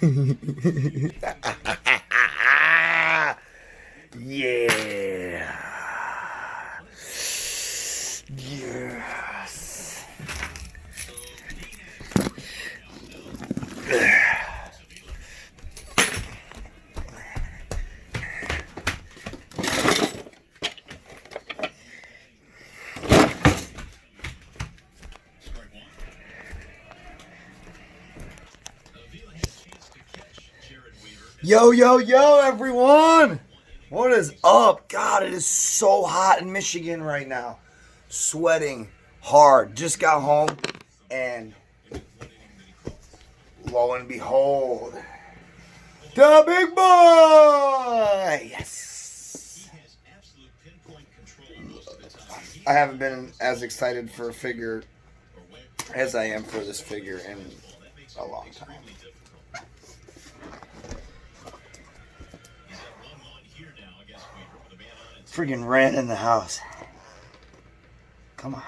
Yeah. Yes. Yo, yo, yo, everyone! What is up? God, it is so hot in Michigan right now. Sweating hard. Just got home, and lo and behold, the big boy! Yes! I haven't been as excited for a figure as I am for this figure in a long time. Freaking ran in the house. Come on.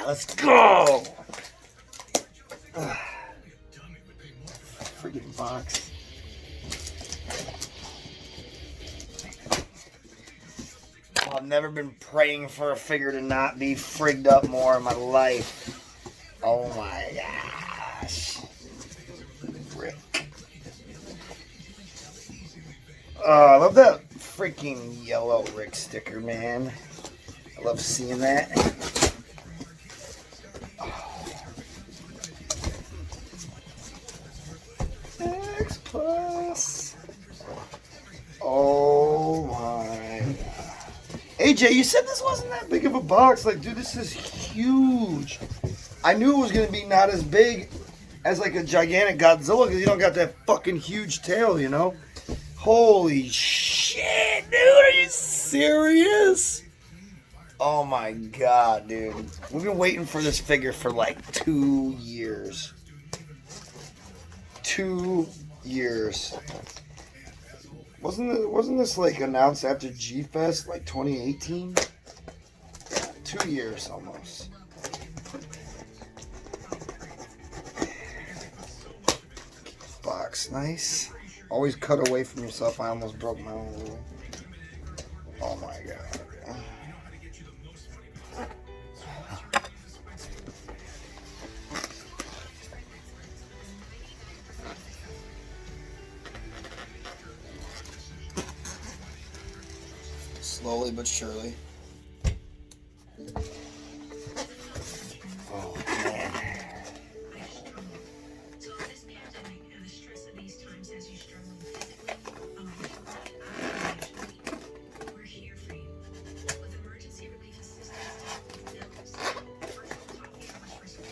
Let's go. Freaking box. I've never been praying for a figure to not be frigged up more in my life. Oh my gosh. Rick. Oh, I love that freaking yellow Rick sticker, man. I love seeing that. X Plus. Oh my God. AJ, you said this wasn't that big of a box. Like, dude, this is huge. I knew it was going to be not as big as like a gigantic Godzilla because you don't got that fucking huge tail, you know? Holy shit, dude. Are you serious? Oh my God, dude. We've been waiting for this figure for like 2 years. 2 years. Wasn't this like announced after G-Fest, like 2018? Yeah, 2 years almost. Box, nice. Always cut away from yourself. I almost broke my own rule. Oh my God. Slowly but surely. Oh man. So this pandemic and the stress of these times as you struggle physically, we're here for you. With emergency relief assistance, meals, personal coffee hours for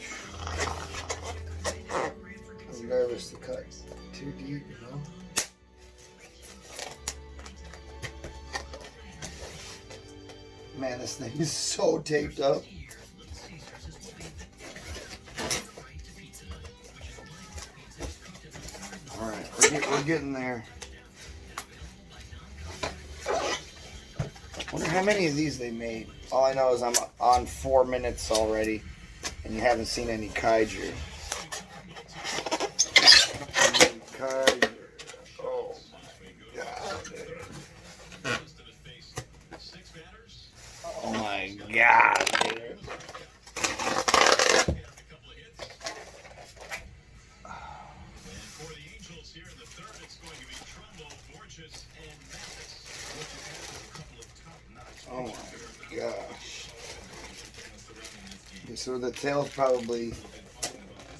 I'm nervous to cut too deep, you know? Man, this thing is so taped up. Alright, we're getting there. Wonder how many of these they made. All I know is I'm on 4 minutes already, and you haven't seen any kaiju. Kaiju. Oh my God, dude. Oh my God, dude. Oh my gosh. Okay, so the tail's probably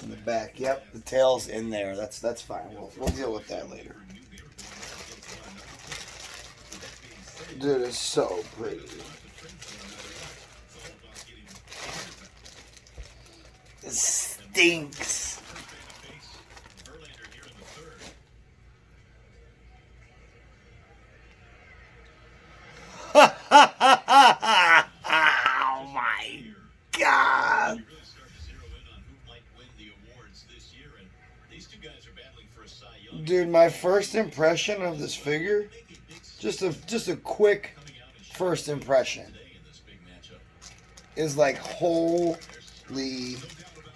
in the back. Yep, the tail's in there. That's fine. We'll deal with that later. Dude, it's so pretty. It stinks. Oh my God. Dude, my first impression of this figure, just a quick first impression, is like, holy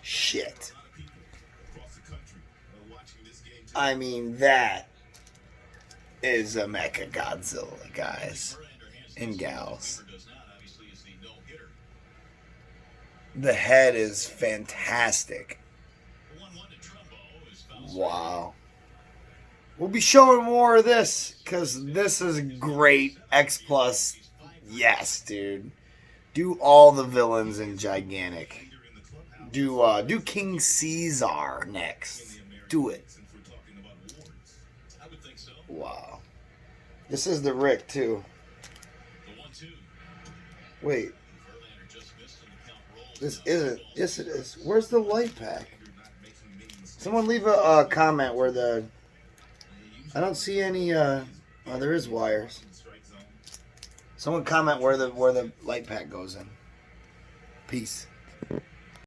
shit. I mean, that is a Mechagodzilla, guys and gals. The head is fantastic. Wow. We'll be showing more of this because this is great. X Plus, yes, dude. Do all the villains in gigantic. Do King Caesar next. Do it. Wow. This is the RIC too. Wait. This isn't. Yes, it is. Where's the light pack? Someone leave a comment where the. I don't see any. Oh, there is wires. Someone comment where the light pack goes in. Peace.